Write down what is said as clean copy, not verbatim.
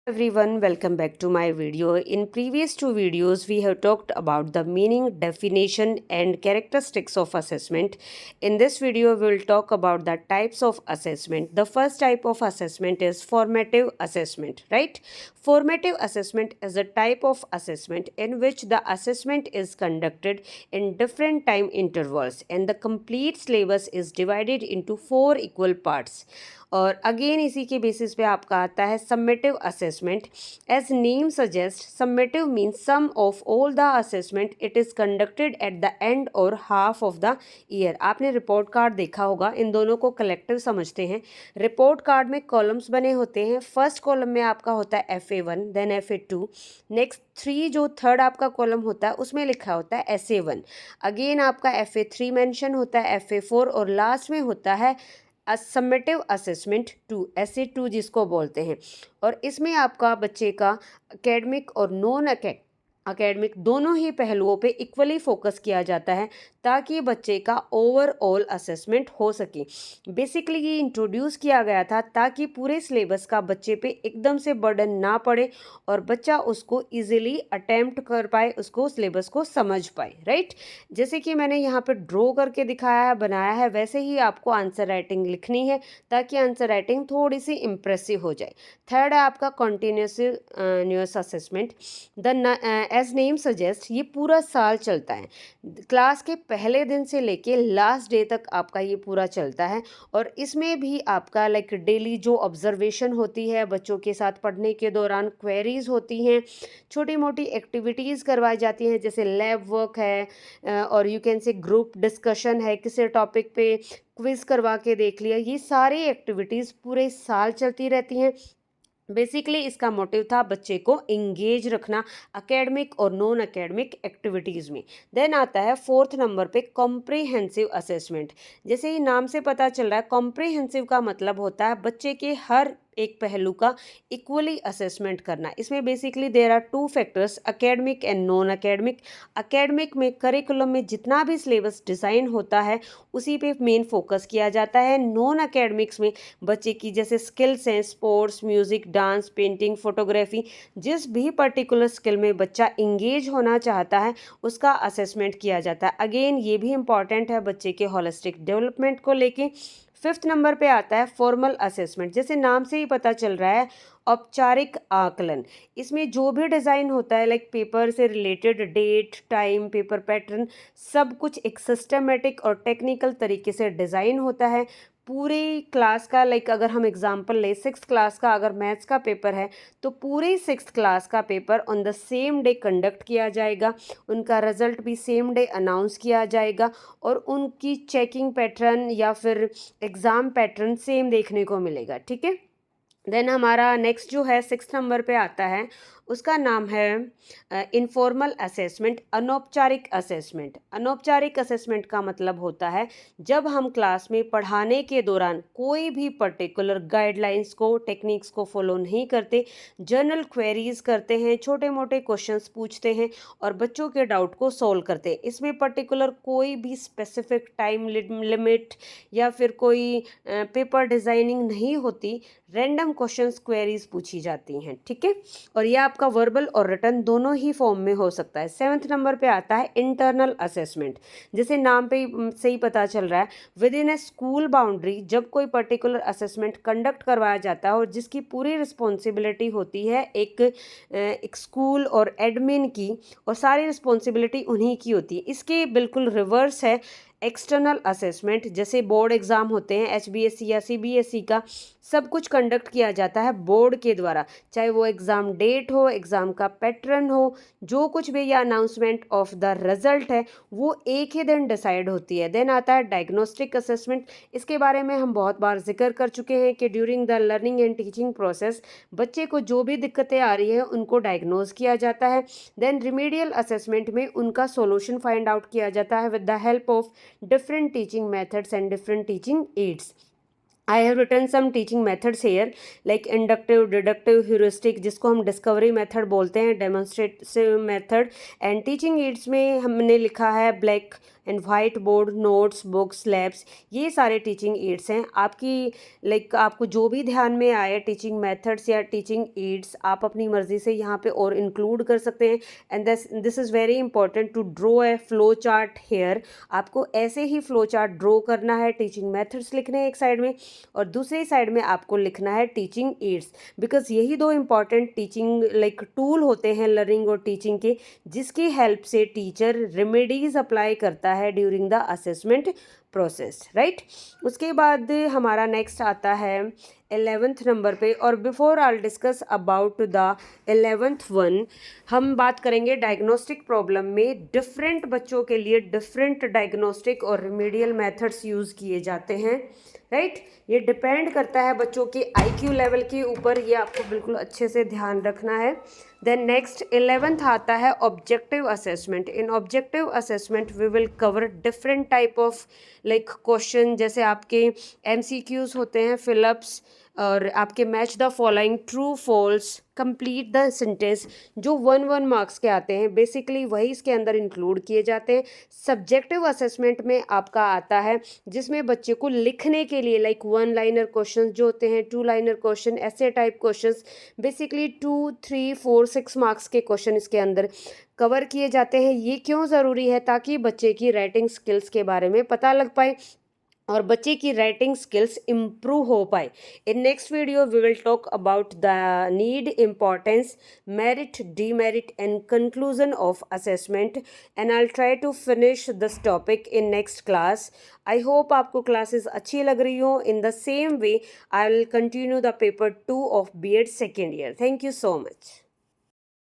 Everyone, welcome back to my video. In previous two videos we have talked about the meaning, definition and characteristics of assessment. In this video we will talk about the types of assessment. The first type of assessment is formative assessment, right? Formative assessment is a type of assessment in which the assessment is conducted in different time intervals and the complete syllabus is divided into four equal parts. और again इसी के basis पे आपका आता है summative assessment. As name suggest, summative means sum of all the assessment it is conducted at the end और half of the year. आपने report card देखा होगा, इन दोनों को कलेक्टिव समझते हैं. रिपोर्ट कार्ड में कॉलम्स बने होते हैं. फर्स्ट कॉलम में आपका होता है FA1, देन FA2. नेक्स्ट जो थर्ड आपका कॉलम होता है उसमें लिखा होता है SA1. अगेन आपका FA3 मेंशन होता है, FA4 और लास्ट में होता है समेटिव असेसमेंट 2, SA2 जिसको बोलते हैं. और इसमें आपका बच्चे का एकेडमिक और नॉन एकेडमिक दोनों ही पहलुओं पे इक्वली फोकस किया जाता है ताकि बच्चे का ओवरऑल असेसमेंट हो सके. बेसिकली ये इंट्रोड्यूस किया गया था ताकि पूरे सिलेबस का बच्चे पे एकदम से बर्डन ना पड़े और बच्चा उसको इजीली अटेम्प्ट कर पाए, उसको सिलेबस को समझ पाए, राइट. जैसे कि मैंने यहाँ पे ड्रॉ करके दिखाया है, बनाया है, वैसे ही आपको आंसर राइटिंग लिखनी है ताकि आंसर राइटिंग थोड़ी सी इम्प्रेसिव हो जाए. थर्ड है आपका continuous assessment. The as name suggest, ये पूरा साल चलता है. क्लास के पहले दिन से लेके लास्ट डे तक आपका ये पूरा चलता है. और इसमें भी आपका लाइक डेली जो ऑब्जर्वेशन होती है, बच्चों के साथ पढ़ने के दौरान क्वेरीज होती हैं, छोटी मोटी एक्टिविटीज़ करवाई जाती हैं जैसे लैब वर्क है और you can say group discussion है, किसी टॉपिक पे क्विज़ करवा के देख लिया. ये सारी एक्टिविटीज़ पूरे साल चलती रहती हैं. बेसिकली इसका मोटिव था बच्चे को इंगेज रखना एकेडमिक और नॉन एकेडमिक एक्टिविटीज़ में. देन आता है फोर्थ नंबर पे कॉम्प्रिहेंसिव असेसमेंट. जैसे ही नाम से पता चल रहा है, कॉम्प्रिहेंसिव का मतलब होता है बच्चे के हर एक पहलू का इक्वली असेसमेंट करना. इसमें basically there are two factors, academic and non academic. Academic में करिकुलम में जितना भी सिलेबस डिज़ाइन होता है उसी पे मेन फोकस किया जाता है. नॉन एकेडमिक्स में बच्चे की जैसे स्किल्स हैं, sports, music, dance, painting, photography, जिस भी पर्टिकुलर स्किल में बच्चा इंगेज होना चाहता है उसका असेसमेंट किया जाता है. अगेन ये भी इम्पॉर्टेंट है बच्चे के होलिस्टिक डेवलपमेंट को लेके. फिफ्थ नंबर पे आता है फॉर्मल असेसमेंट. जैसे नाम से ही पता चल रहा है, औपचारिक आकलन. इसमें जो भी डिज़ाइन होता है लाइक पेपर से related date, time, paper pattern, सब कुछ एक सिस्टमेटिक और टेक्निकल तरीके से डिज़ाइन होता है. पूरी क्लास का लाइक अगर हम एग्जांपल ले, 6th क्लास का अगर मैथ्स का पेपर है तो पूरी 6th क्लास का paper on the same day conduct किया जाएगा. उनका रिजल्ट भी सेम डे अनाउंस किया जाएगा और उनकी चेकिंग पैटर्न या फिर एग्ज़ाम पैटर्न सेम देखने को मिलेगा. ठीक है. देन हमारा नेक्स्ट जो है 6th नंबर पे आता है, उसका नाम है इनफॉर्मल असेसमेंट, अनौपचारिक असेसमेंट. अनौपचारिक असेसमेंट का मतलब होता है जब हम क्लास में पढ़ाने के दौरान कोई भी पर्टिकुलर गाइडलाइंस को, टेक्निक्स को फॉलो नहीं करते, जनरल क्वेरीज करते हैं, छोटे मोटे क्वेश्चंस पूछते हैं और बच्चों के डाउट को सॉल्व करते हैं. इसमें पर्टिकुलर कोई भी स्पेसिफिक टाइम लिमिट या फिर कोई पेपर डिज़ाइनिंग नहीं होती. रैंडम क्वेश्चंस, क्वेरीज पूछी जाती हैं. ठीक है. और यह आपका वर्बल और रिटन दोनों ही फॉर्म में हो सकता है. 7th नंबर पे आता है इंटरनल असेसमेंट. जैसे नाम पे से ही पता चल रहा है, with in A school boundary जब कोई पर्टिकुलर असेसमेंट कंडक्ट करवाया जाता है और जिसकी पूरी रिस्पॉन्सिबिलिटी होती है एक स्कूल और एडमिन की, और सारी रिस्पॉन्सिबिलिटी उन्हीं की होती है. इसके बिल्कुल रिवर्स है एक्सटर्नल असेसमेंट. जैसे बोर्ड एग्ज़ाम होते हैं HBSE या CBSE का, सब कुछ कंडक्ट किया जाता है बोर्ड के द्वारा, चाहे वो एग्ज़ाम डेट हो, एग्ज़ाम का पैटर्न हो, जो कुछ भी या अनाउंसमेंट ऑफ द रिजल्ट है वो एक ही दिन डिसाइड होती है. देन आता है डायग्नोस्टिक असेसमेंट. इसके बारे में हम बहुत बार जिक्र कर चुके हैं कि during the learning and teaching process बच्चे को जो भी दिक्कतें आ रही है उनको डायग्नोज किया जाता है. देन रिमीडियल असेसमेंट में उनका सॉल्यूशन फाइंड आउट किया जाता है with the help of different teaching methods and different teaching aids. I have written some teaching methods here like inductive, deductive, heuristic, जिसको हम डिस्कवरी मेथड बोलते हैं, demonstrative method. And teaching ads में हमने लिखा है black and white board, notes, books, labs, ये सारे टीचिंग एड्स हैं आपकी। आपको जो भी ध्यान में आए टीचिंग मेथड्स या टीचिंग एड्स आप अपनी मर्जी से यहाँ पे और इंक्लूड कर सकते हैं। And this is very important to draw a flow chart here. आपको ऐसे ही फ्लो चार्ट ड्रॉ करना है, टीचिंग मेथड्स लिखने हैं एक साइड में और दूसरी साइड में आपको लिखना है टीचिंग एड्स, बिकॉज यही दो इम्पॉर्टेंट टीचिंग टूल होते हैं लर्निंग और टीचिंग के, जिसकी हेल्प से टीचर रेमेडीज अप्लाई करता है during the assessment process, right. उसके बाद हमारा नेक्स्ट आता है 11th नंबर पे। और before I discuss about the 11th one, हम बात करेंगे डायग्नोस्टिक प्रॉब्लम में डिफरेंट बच्चों के लिए डिफरेंट डायग्नोस्टिक और रिमेडियल मेथड्स यूज़ किए जाते हैं, राइट। ये डिपेंड करता है बच्चों के IQ लेवल के ऊपर, ये आपको बिल्कुल अच्छे से ध्यान रखना है। देन नेक्स्ट 11th आता है objective assessment. In objective assessment we will cover different type of question, जैसे आपके MCQs होते हैं, फिलअप्स, और आपके match the following, true false, complete the sentence, जो 1 मार्क्स के आते हैं, बेसिकली वही इसके अंदर इंक्लूड किए जाते हैं। सब्जेक्टिव असेसमेंट में आपका आता है जिसमें बच्चे को लिखने के लिए 1 लाइनर क्वेश्चन जो होते हैं, 2 लाइनर क्वेश्चन, ऐसे टाइप क्वेश्चंस, बेसिकली 2, 3, 4, 6 मार्क्स के क्वेश्चन इसके अंदर कवर किए जाते हैं। ये क्यों ज़रूरी है? ताकि बच्चे की राइटिंग स्किल्स के बारे में पता लग पाए और बच्चे की राइटिंग स्किल्स इम्प्रूव हो पाए। In next video we will talk about the need, importance, merit, demerit and conclusion of assessment, and I try to finish this topic in next class. I hope आपको classes अच्छी लग रही हो। In the same way I will continue the paper 2 of B.Ed second year. Thank you so much.